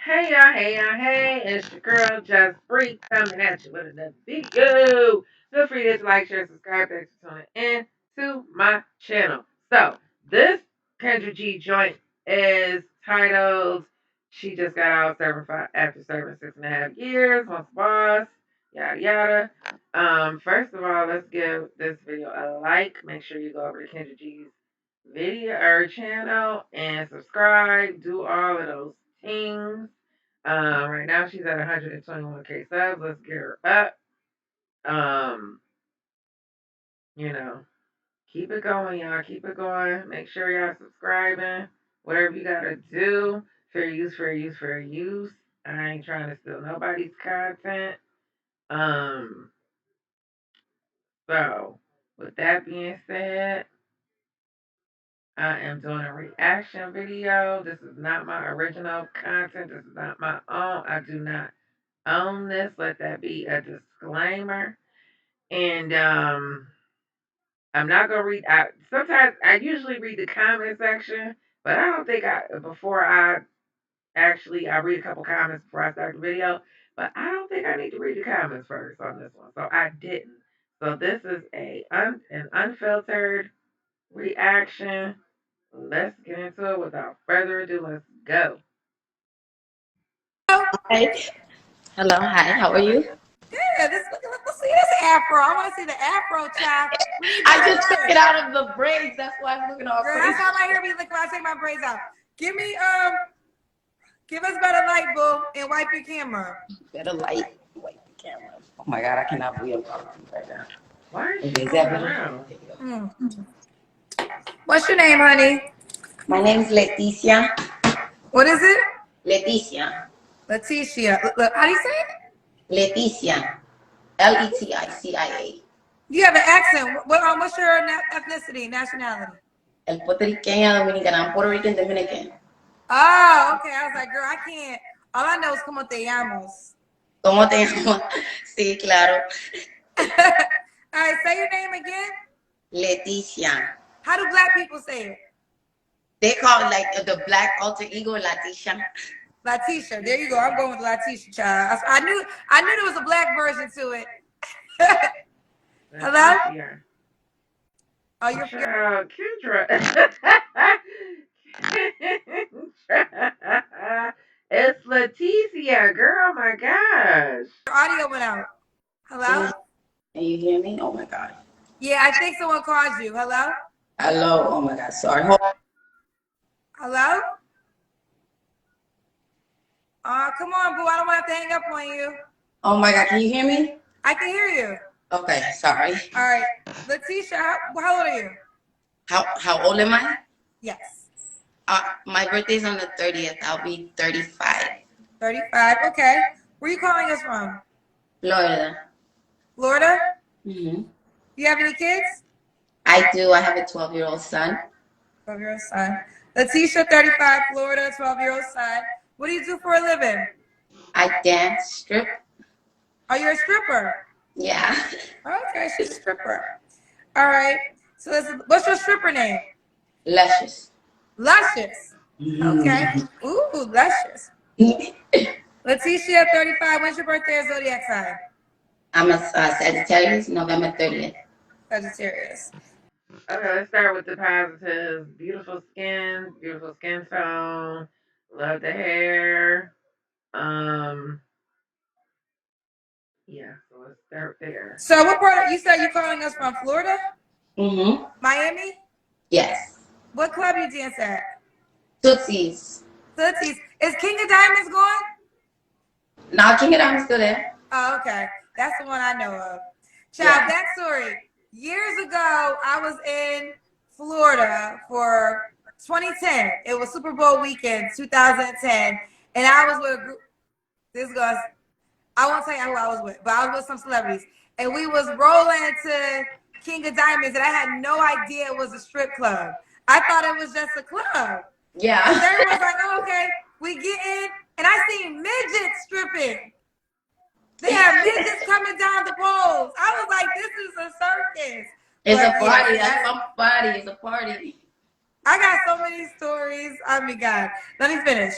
Hey y'all, hey, it's your girl Just Free coming at you with another video. Feel free to like, share, subscribe, thanks for tuning in to my channel. So, this Kendra G joint is titled She Just Got Out after serving 6.5 years, wants a boss, yada yada. First of all, let's give this video a like. Make sure you go over to Kendra G's video or channel and subscribe. Do all of those things. Right now she's at 121K subs. Let's get her up. Um, you know, keep it going, y'all. Keep it going. Make sure y'all subscribing. Whatever you gotta do. Fair use, fair use, fair use. I ain't trying to steal nobody's content. Um, so with that being said, I am doing a reaction video. This is not my original content. This is not my own. I do not own this. Let that be a disclaimer. And I'm not gonna read. Sometimes I usually read the comment section, but I don't think I read a couple comments before I start the video. But I don't think I need to read the comments first on this one, so I didn't. So this is an unfiltered reaction. Let's get into it without further ado. Let's go. Hi. Hello. Hi. How are you? Yeah, let's see this afro. I want to see the afro, child. I just took it out of the braids. That's why I'm looking all Girl, crazy. that's how my hair be looking when I take my braids out. Give us better light, boo, and wipe your camera. Better light. Wipe the camera. Oh my God, I cannot believe right now. Why is Okay, she is that moving better? around? What's your name, honey? My name's Leticia. What is it? Leticia. Leticia. Look, how do you say it? Leticia. Leticia. You have an accent. What's your ethnicity, nationality? El puertorriqueño dominicano. I'm Puerto Rican Dominican. Oh, okay. I was like, girl, I can't. All I know is como te llamas. ¿Cómo te llamas? Sí, claro. All right, say your name again. Leticia. How do black people say it? They call it like the black alter ego, Leticia. Latisha. There you go. I'm going with Latisha, child. I knew there was a black version to it. Hello? Oh, you're Kendra. Kendra. It's Leticia, girl. Oh my gosh. Your audio went out. Hello? Can you hear me? Oh my God. Yeah, I think someone called you. Hello? Hello. Oh my God. Sorry. Hello? Come on, boo. I don't want to have to hang up on you. Oh my God. Can you hear me? I can hear you. Okay. Sorry. All right. Leticia, how old are you? How old am I? Yes. My birthday's on the 30th. I'll be 35. 35. Okay. Where are you calling us from? Florida. Florida? Mm-hmm. You have any kids? I do. I have a 12-year-old son. 12-year-old son. Leticia, 35, Florida, 12-year-old son. What do you do for a living? I dance, strip. Are you a stripper? Yeah. Okay, she's a stripper. All right. So what's your stripper name? Luscious. Luscious. Okay. Ooh, luscious. Leticia, 35. When's your birthday? Zodiac sign? I'm a Sagittarius, November 30th. Sagittarius. Okay, let's start with the positives. Beautiful skin tone. Love the hair. Yeah, so let's start there. So what part you said you calling us from? Florida? Mm-hmm. Miami? Yes. What club you dance at? Tootsies. Tootsies. Is King of Diamonds gone? Now, King of Diamonds still there. Oh, okay. That's the one I know of. Child, backstory. Years ago, I was in Florida for 2010. It was Super Bowl weekend, 2010. And I was with a group. I won't tell you who I was with, but I was with some celebrities. And we was rolling to King of Diamonds, and I had no idea it was a strip club. I thought it was just a club. Yeah. And everyone's like, oh, okay, we get in, and I seen midgets stripping. They have midgets coming down the poles. I was like, this is a circus. It's a party. That's some party. It's a party. I got so many stories. I mean, God. Let me finish.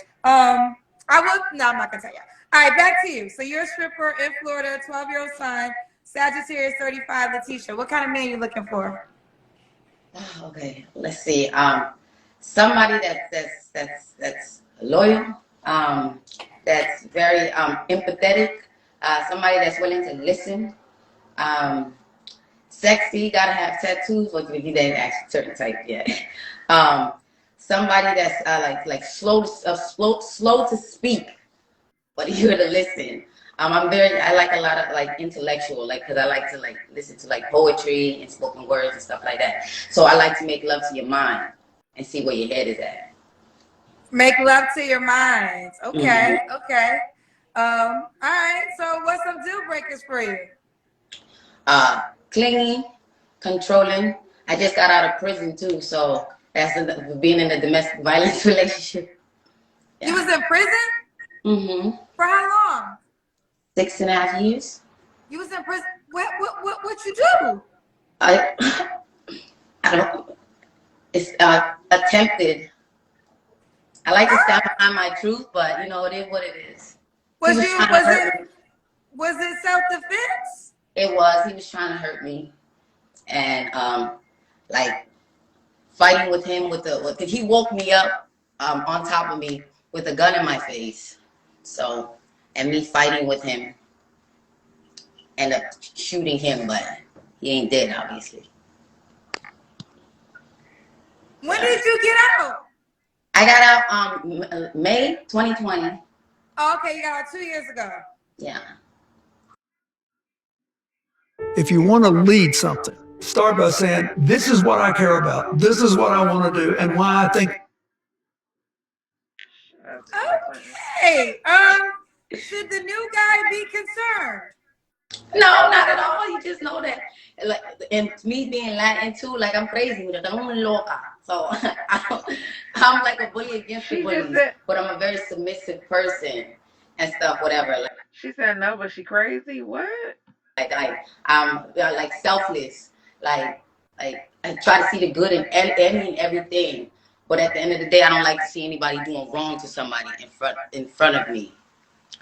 I will. No, I'm not gonna tell you. All right, back to you. So you're a stripper in Florida, 12-year-old son, Sagittarius, 35, Letitia. What kind of man you looking for? Okay, let's see. Somebody that's loyal. That's very empathetic. Somebody that's willing to listen. Um, Sexy. Gotta have tattoos, but if you didn't ask certain type yet. Um, Somebody that's like slow to speak, but eager to listen. I like a lot of like intellectual, like, because I like to like listen to like poetry and spoken words and stuff like that. So I like to make love to your mind and see where your head is at. Make love to your minds. Mm-hmm. Okay, okay. All right. So what's some deal breakers for you? Clingy, controlling. I just got out of prison too, so that's being in a domestic violence relationship. Yeah. You was in prison? Mm-hmm. For how long? 6.5 years. You was in prison. What you do? I I don't. It's attempted. I like to stand behind my truth, but you know it is what it is. Was He was you trying to was hurt it me. was it self-defense? It was. He was trying to hurt me, and like fighting with him he woke me up on top of me with a gun in my face. So, and me fighting with him, ended up shooting him, but he ain't dead, obviously. When did you get out? I got out May 2020. Oh, okay, you got out 2 years ago. Yeah. If you want to lead something, start by saying, this is what I care about. This is what I want to do and why I think. Okay. Should the new guy be concerned? No, not at all. You just know that, like, and me being Latin too, like I'm crazy with it. I'm loca. So I'm like a bully against the bullies, but I'm a very submissive person and stuff, whatever. Like, She said no, but she crazy. What? I'm like selfless. Like I try to see the good in any and everything. But at the end of the day, I don't like to see anybody doing wrong to somebody in front of me.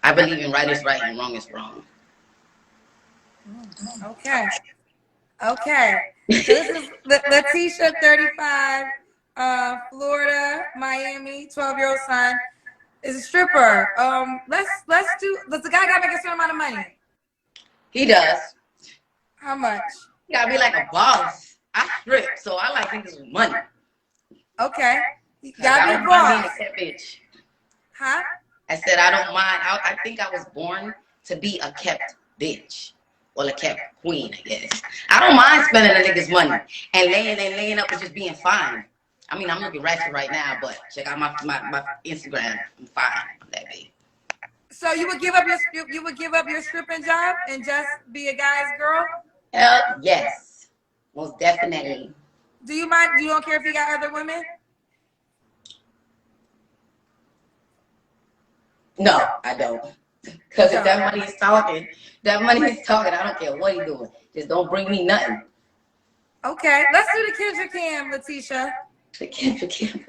I believe in right is right and wrong is wrong. Okay. Okay. So this is Letitia, 35, Florida, Miami, 12-year-old son, is a stripper. Does the guy gotta make a certain amount of money? He does. How much? You gotta be like a boss. I strip, so I like niggas with money. Okay. You I gotta don't be a mind boss. being a cat bitch. Huh? I said I don't mind. I think I was born to be a kept bitch. Well, a kept queen, I guess. I don't mind spending a nigga's money and laying up and just being fine. I mean, I'm looking ratchet right now, but check out my Instagram. I'm fine, that big. So you would give up your stripping job and just be a guy's girl? Hell yes, most definitely. Do you mind? You don't care if you got other women? No, I don't. Because if that money is talking, I don't care what he's doing. Just don't bring me nothing. Okay, let's do the Kendra Cam, Letitia. The Kendra Cam.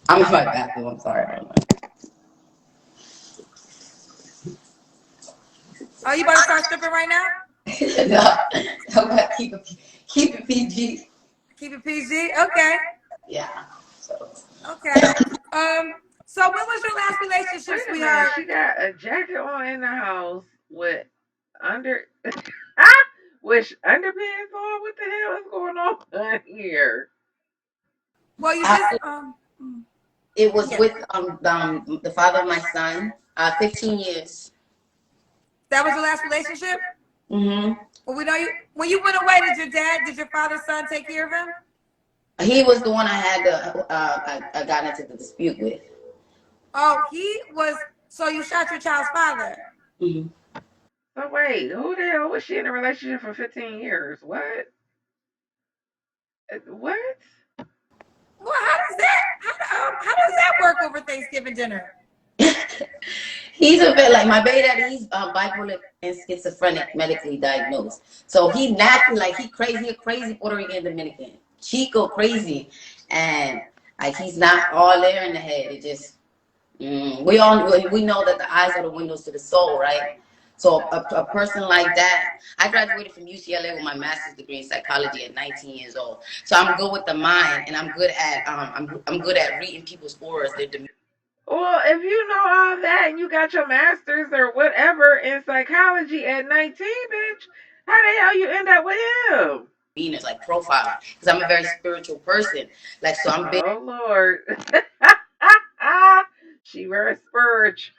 I'm in my bathroom. I'm sorry. Oh, you about to start stripping right now? No, I'm gonna keep it PG. Keep it PG. Okay. Yeah. So. Okay. So when was your last relationship, sweetheart? She got a jacket on in the house with with underpants on. What the hell is going on here? Well, you just It was with the father of my son. 15 years. That was your last relationship? Mm-hmm. Well, we know you. When you went away, did your father's son take care of him? He was the one I had I got into the dispute with. Oh, he was. So you shot your child's father. Mm-hmm. So wait, who the hell was she in a relationship for 15 years? What? What? Well, how does that work over Thanksgiving dinner? He's a bit like my baby daddy. He's bipolar and schizophrenic, medically diagnosed. So he naturally, like, he a crazy Puerto Rican Dominican, Chico crazy, and like he's not all there in the head. It just, We know that the eyes are the windows to the soul, right? So a person like that, I graduated from UCLA with my master's degree in psychology at 19 years old. So I'm good with the mind, and I'm good at reading people's auras, their demeanor. Well, if you know all that and you got your master's or whatever in psychology at 19, bitch, how the hell you end up with him? Demeanors, like profile, because I'm a very spiritual person. Like, so I'm big Oh Lord. She very spiritual.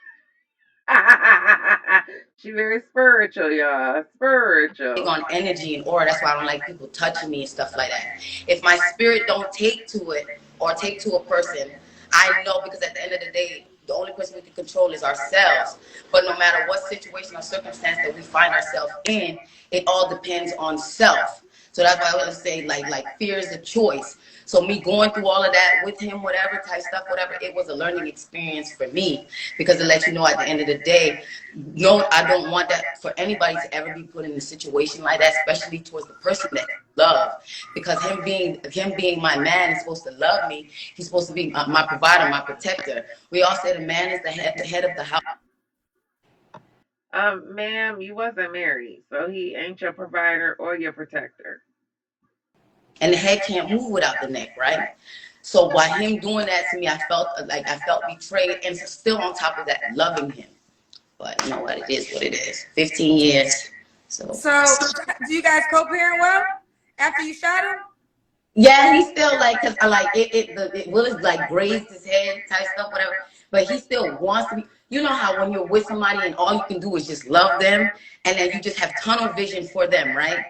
She very spiritual, y'all. Spiritual. on energy and aura. That's why I don't like people touching me and stuff like that. If my spirit don't take to it or take to a person, I know, because at the end of the day, the only person we can control is ourselves. But no matter what situation or circumstance that we find ourselves in, it all depends on self. So that's why I always say, like fear is a choice. So me going through all of that with him, whatever type stuff, whatever, it was a learning experience for me, because it lets you know at the end of the day, no, I don't want that for anybody to ever be put in a situation like that, especially towards the person that you love. Because him being my man is supposed to love me. He's supposed to be my provider, my protector. We all say the man is the head of the house. Ma'am, you wasn't married, so he ain't your provider or your protector. And the head can't move without the neck, right? So by him doing that to me, I felt betrayed, and still on top of that, loving him. But you know what? It is what it is. 15 years. So, do you guys co-parent well after you shot him? Yeah, he's still like, cause I like it Willis like grazed his head type stuff, whatever. But he still wants to be. You know how when you're with somebody and all you can do is just love them, and then you just have tunnel vision for them, right?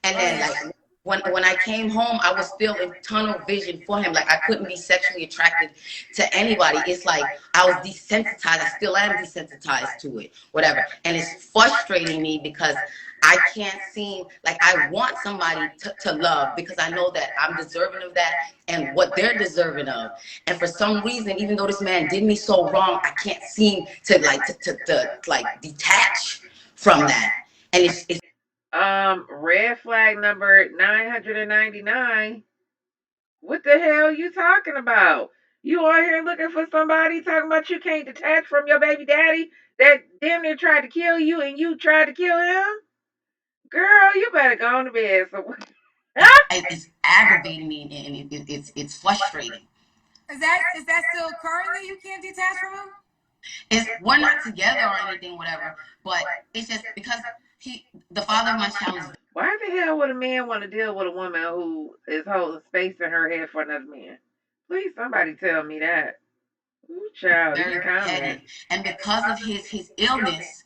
And Oh then yeah. like when I came home, I was still in tunnel vision for him. Like I couldn't be sexually attracted to anybody. It's like I was desensitized. I still am desensitized to it, whatever. And it's frustrating me because I can't seem like I want somebody to love, because I know that I'm deserving of that and what they're deserving of. And for some reason, even though this man did me so wrong, I can't seem to like detach from that. And it's Red flag number 999. What the hell you talking about? You out here looking for somebody talking about you can't detach from your baby daddy that damn near tried to kill you and you tried to kill him? Girl, you better go on to bed. So, it's aggravating me, and it's frustrating. Is that still currently you can't detach from him? We're not together or anything, whatever. But it's just because the father of my child, is why the hell would a man want to deal with a woman who is holding space in her head for another man? Please, somebody tell me that. Ooh, child, these very comments. petty, and because of his illness,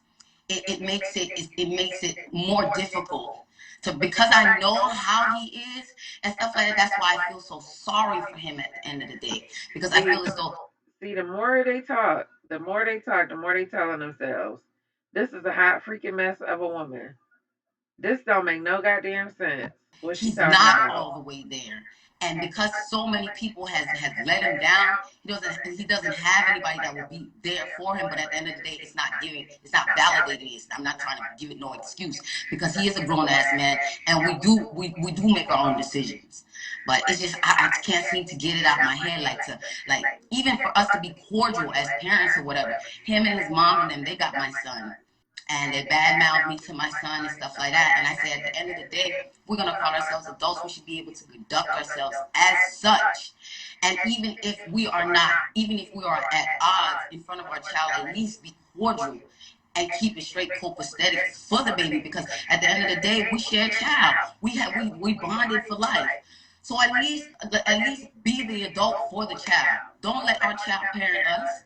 it makes it more difficult. So because I know how he is and stuff like that, that's why I feel so sorry for him at the end of the day, because I See, feel as though the more they talk, the more they telling themselves. This is a hot freaking mess of a woman. This don't make no goddamn sense. What she he's talking not about? all the way there. And because so many people has let him down, he doesn't have anybody that will be there for him. But at the end of the day, it's not validating. I'm not trying to give it no excuse, because he is a grown ass man, and we do make our own decisions. But it's just I can't seem to get it out of my head, like even for us to be cordial as parents or whatever. Him and his mom and them, they got my son, and they badmouthed me to my son and stuff like that. And I said, at the end of the day, we're gonna call ourselves adults. We should be able to conduct ourselves as such. And even if we are at odds in front of our child, at least be cordial and keep it straight copacetic for the baby. Because at the end of the day, we share a child. We bonded for life. So at least be the adult for the child. Don't let our child parent us.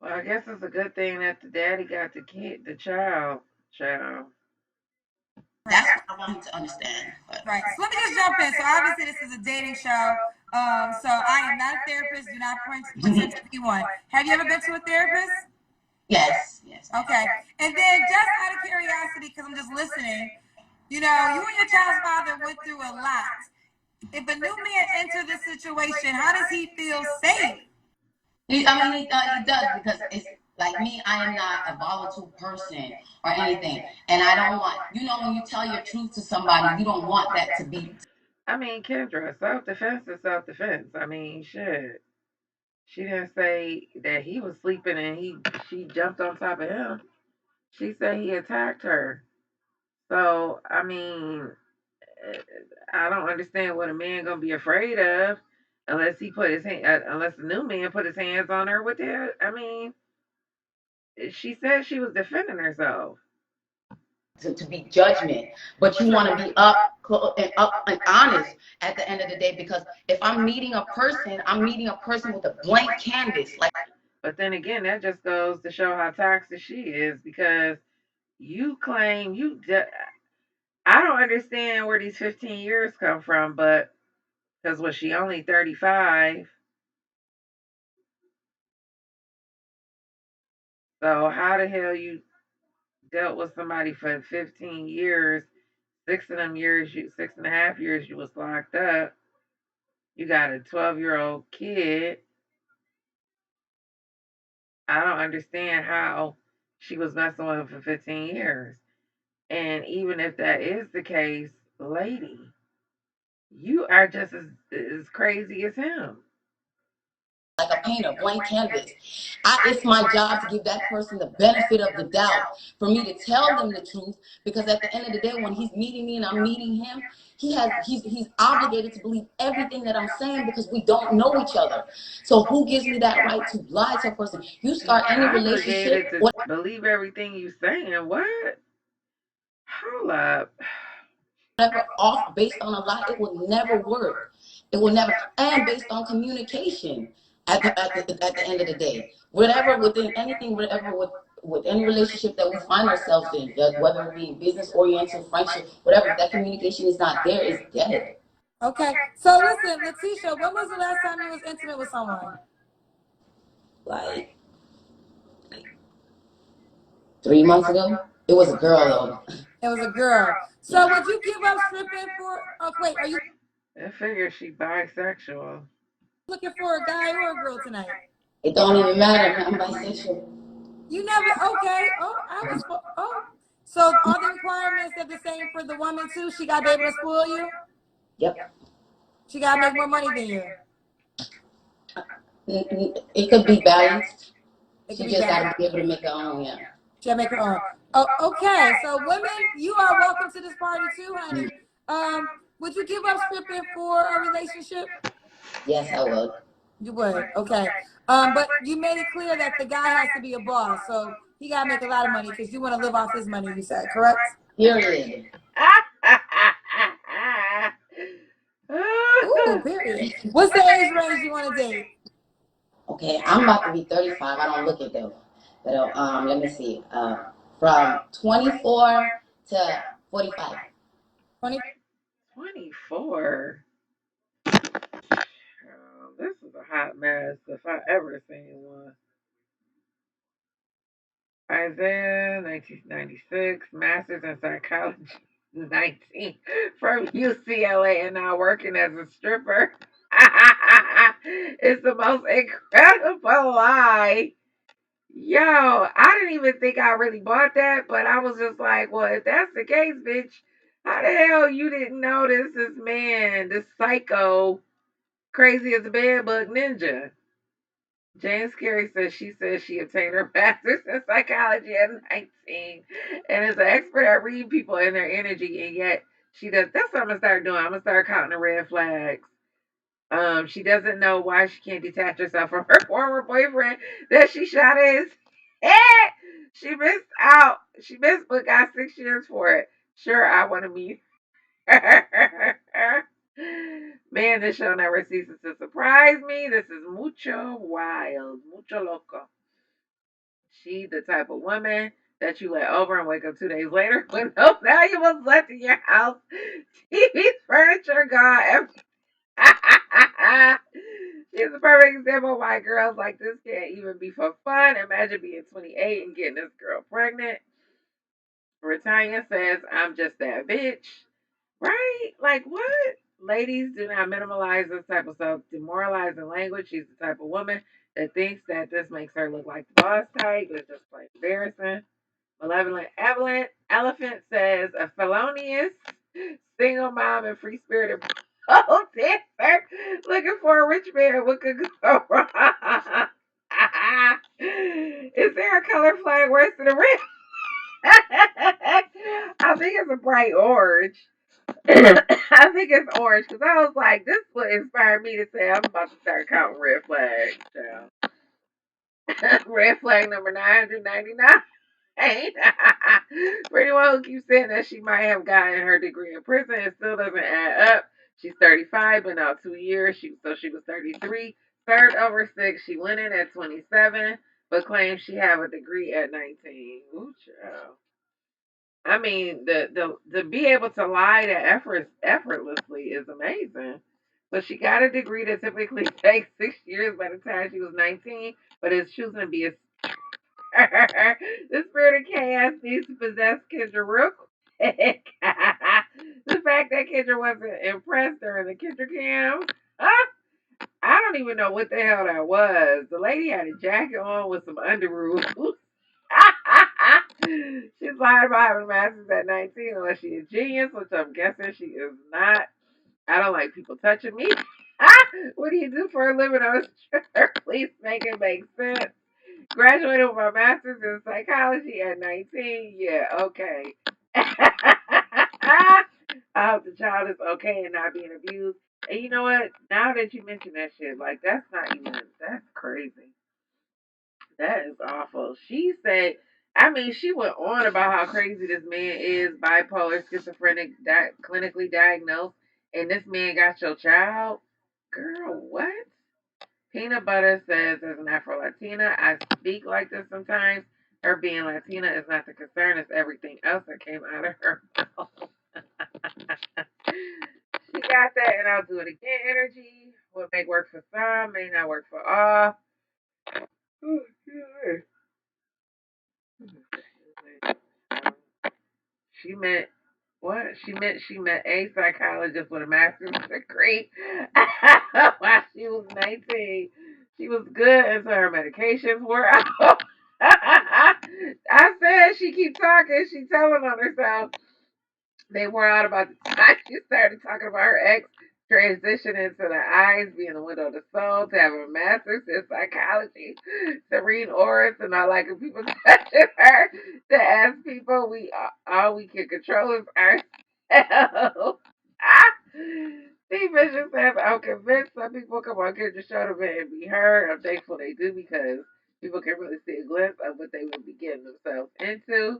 Well, I guess it's a good thing that the daddy got the kid, the child. Child. That's what I want him to understand. But Right. So let me just jump in. So obviously this is a dating show. So I am not a therapist. Do not pretend to be one. Have you ever been to a therapist? yes, yes. Okay. And then just out of curiosity, because I'm just listening, you and your child's father went through a lot. If a new man enters this situation, how does he feel safe? He does, because it's like me. I am not a volatile person or anything, and I don't want, when you tell your truth to somebody, you don't want that to be. I mean, Kendra, self defense is self defense. I mean, shit. She didn't say that he was sleeping and she jumped on top of him. She said he attacked her. So I mean, eh, I don't understand what a man gonna be afraid of, unless he put his hand, unless the new man put his hands on her. With that, I mean, she said she was defending herself. To be judgment, but you want to be up and honest at the end of the day. Because if I'm meeting a person, I'm meeting a person with a blank canvas. Like, But then again, that just goes to show how toxic she is because you claim I don't understand where these 15 years come from, but because was she only 35? So how the hell you dealt with somebody for 15 years? 6 of them years, 6.5 years, you was locked up. You got a 12-year-old kid. I don't understand how she was messing with him for 15 years. And even if that is the case, lady, you are just as crazy as him. a painter, blank canvas. It's my job to give that person the benefit of the doubt, for me to tell them the truth, because at the end of the day, when he's meeting me and I'm meeting him, he's obligated to believe everything that I'm saying, because we don't know each other. So who gives me that right to lie to a person? You He's start any relationship, obligated to believe everything you saying. What? Hold up. whatever, off based on a lie, it will never work. It will never. And based on communication, at the end of the day, whatever, within anything, whatever, with any relationship that we find ourselves in, whether it be business oriented, friendship, whatever, if that communication is not there, it's dead. Okay. So listen, Letitia, when was the last time you was intimate with someone? Like 3 months ago, it was a girl though. It was a girl. So would you give up stripping for? Oh, wait, are you I figure she bisexual. looking for a guy or a girl tonight? It don't even matter. I'm bisexual. You never. Okay. Oh, I was. Oh, so are the requirements that the same for the woman too? She got to be able to spoil you. Yep. She got to make more money than you. It could be balanced. It could She be just got bad. to be able to make her own. Yeah. She'll make her own. Oh, okay. So women, you are welcome to this party too, honey. Would you give up stripping for a relationship? Yes, I would. You would. Okay. But you made it clear that the guy has to be a boss, so he gotta make a lot of money because you want to live off his money. You said correct? Period. Ooh, period. What's the age range you want to date? Okay, I'm about to be 35. I don't look it though. But let me see. From 24 to 45. 20. 24. This is a hot mess if I ever seen one. Isaiah, 1996, Master's in Psychology, 19, from UCLA, and now working as a stripper. It's the most incredible lie. Yo, I didn't even think I really bought that, but I was just like, well, if that's the case, bitch, how the hell you didn't notice this man, this psycho, crazy as a bed bug ninja? James Carey says she obtained her master's in psychology at 19 and is an expert at reading people and their energy, and yet she does. That's what I'm gonna start doing. I'm gonna start counting the red flags. She doesn't know why she can't detach herself from her former boyfriend that she shot at his head. She missed out. She missed, but got 6 years for it. Sure, I want to meet her. Man, this show never ceases to surprise me. This is mucho wild, mucho loco. She the type of woman that you let over and wake up 2 days later with no valuables left in your house. TV's furniture gone. She's a perfect example of why girls like this can't even be for fun. Imagine being 28 and getting this girl pregnant. Retanya says, I'm just that bitch. Right? Like, what? Ladies, do not minimalize this type of self demoralizing language. She's the type of woman that thinks that this makes her look like the boss type. It's just like embarrassing. Malevolent Evelyn Elephant says, a felonious single mom and free spirited Oh, dancer looking for a rich man. What could go wrong? Is there a color flag worse than a red? I think it's a bright orange. I think it's orange because I was like, this would inspire me to say I'm about to start counting red flags. So. Red flag number 999. Hey, for anyone who keeps saying that she might have gotten her degree in prison, it still doesn't add up. She's 35, been out 2 years. She was 33. Served over 6. She went in at 27, but claims she have a degree at 19. Ooh, child. I mean, the to be able to lie to effortlessly is amazing. But she got a degree that typically takes 6 years by the time she was 19, but is choosing to be a the spirit of chaos needs to possess Kendra real quick. The fact that Kendra wasn't impressed during the Kendra cam. Huh? I don't even know what the hell that was. The lady had a jacket on with some underoos. She's lying about having a master's at 19 unless she's a genius, which I'm guessing she is not. I don't like people touching me. What do you do for a living on a stripper? Please make it make sense. Graduated with my master's in psychology at 19. Yeah, okay. I hope the child is okay and not being abused. And you know what? Now that you mention that shit, like that's not even that's crazy. That is awful. She said, I mean, she went on about how crazy this man is, bipolar, schizophrenic, clinically diagnosed, and this man got your child. Girl, what? Peanut Butter says, as an Afro Latina, I speak like this sometimes. Her being Latina is not the concern, it's everything else that came out of her mouth. She got that, and I'll do it again energy. What may work for some may not work for all. She met what? She met a psychologist with a master's degree while she was 19. She was good until her medications were out. I said she keep talking. She telling on herself. They were out about the time she started talking about her ex transitioning to the eyes being the window of the soul, to have a master's in psychology, serene auras, and not liking people touching her, to ask people all we can control is ourselves. Steve Bishop says, I'm convinced some people come on here to show them and be heard. I'm thankful they do because people can really see a glimpse of what they will be getting themselves into.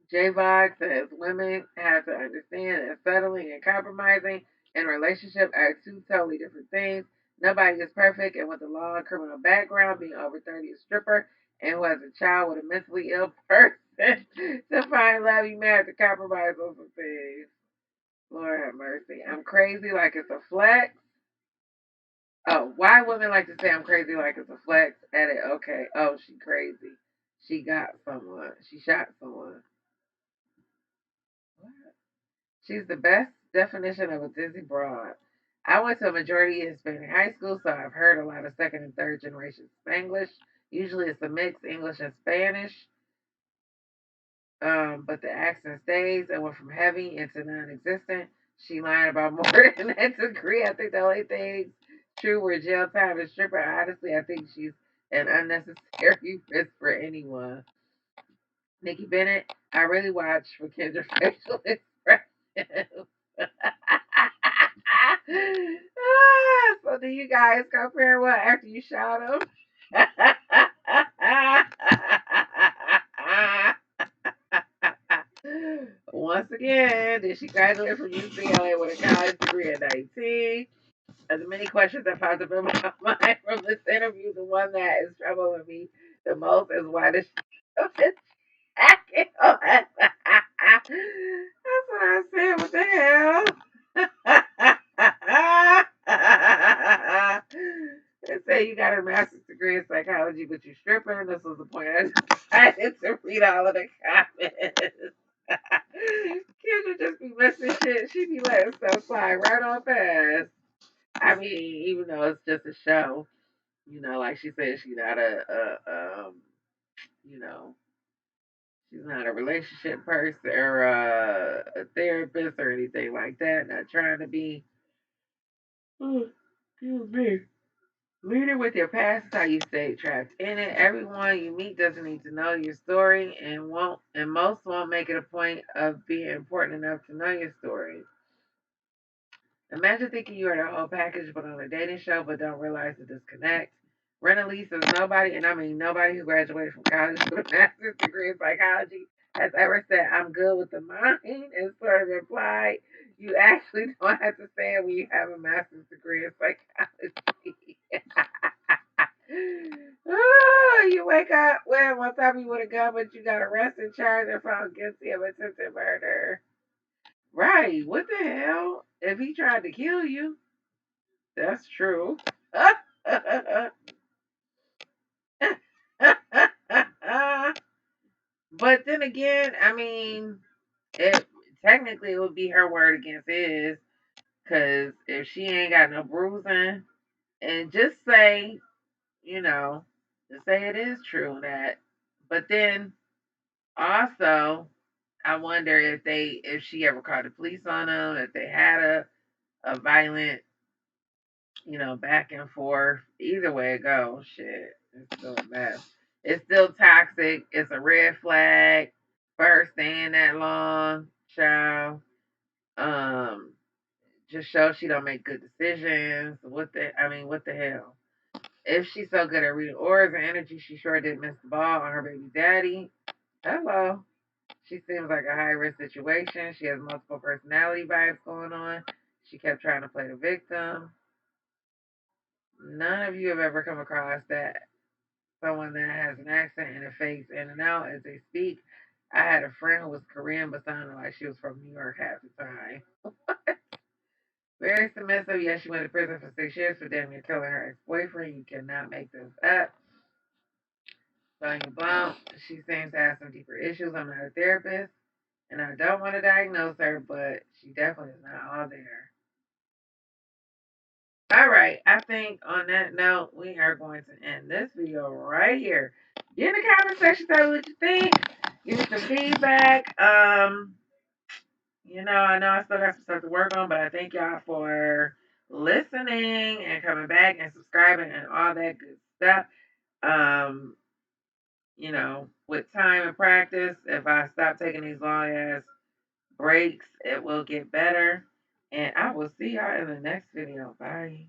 J-Vog says women have to understand that settling and compromising in a relationship are two totally different things. Nobody is perfect, and with a long criminal background, being over 30 a stripper, and who has a child with a mentally ill person, to find love, you may have to compromise on some things. Lord have mercy. I'm crazy like it's a flex. Oh, why women like to say I'm crazy like it's a flex? Edit. Okay. Oh, she crazy. She got someone. She shot someone. What? She's the best definition of a dizzy broad. I went to a majority Hispanic high school, so I've heard a lot of second and third generation Spanglish. Usually it's a mix English and Spanish, but the accent stays. I went from heavy into non-existent. She lying about more than that degree. I think the only thing true were jail time and stripper. Honestly, I think she's an unnecessary risk for anyone. Nikki Bennett, I really watch for Kendra facial expressions. So do you guys compare what after you shot him? Once again, did she graduate from UCLA with a college degree at 19? As many questions that popped up in my mind from this interview, the one that is troubling me the most is why this jacket on. That's what I said. What the hell? They say you got a master's degree in psychology, but you're stripping. This was the point. I decided to read all of the comments. Kendra just be missing shit. She be letting stuff slide right on past. I mean, even though it's just a show, like she said, she's not you know, she's not a relationship person or a therapist or anything like that. Not trying to be. Oh, excuse me. Leading with your past is how you stay trapped in it. Everyone you meet doesn't need to know your story and most won't make it a point of being important enough to know your story. Imagine thinking you are the whole package but on a dating show but don't realize the disconnect. Renalise is nobody, and I mean nobody who graduated from college with a master's degree in psychology has ever said, I'm good with the mind and sort of implied you actually don't have to say it when you have a master's degree in psychology. Oh, you wake up, well, one time you would have gone, but you got arrested, charged, and found guilty of attempted murder. Right, what the hell? If he tried to kill you, that's true. But then again, I mean, it technically it would be her word against his, because if she ain't got no bruising, and just say, you know, just say it is true that. But then also, I wonder if she ever called the police on him, if they had a violent, back and forth. Either way it goes, shit, it's still a mess. It's still toxic. It's a red flag for her staying that long, child. Um, just shows she don't make good decisions. What the hell? If she's so good at reading auras and energy, she sure did miss the ball on her baby daddy. Hello. She seems like a high risk situation. She has multiple personality vibes going on. She kept trying to play the victim. None of you have ever come across that someone that has an accent and a face in and out as they speak. I had a friend who was Korean but sounded like she was from New York half the time. Very submissive. Yes, she went to prison for 6 years for damn near killing her ex-boyfriend. You cannot make this up. Sonya Blount, she seems to have some deeper issues. I'm not a therapist, and I don't want to diagnose her, but she definitely is not all there. All right, I think on that note, we are going to end this video right here. Get in the comment section, tell me what you think. Give me some feedback. I know I still got some stuff to work on, but I thank y'all for listening and coming back and subscribing and all that good stuff. Um, with time and practice, if I stop taking these long ass breaks, it will get better. And I will see y'all in the next video. Bye.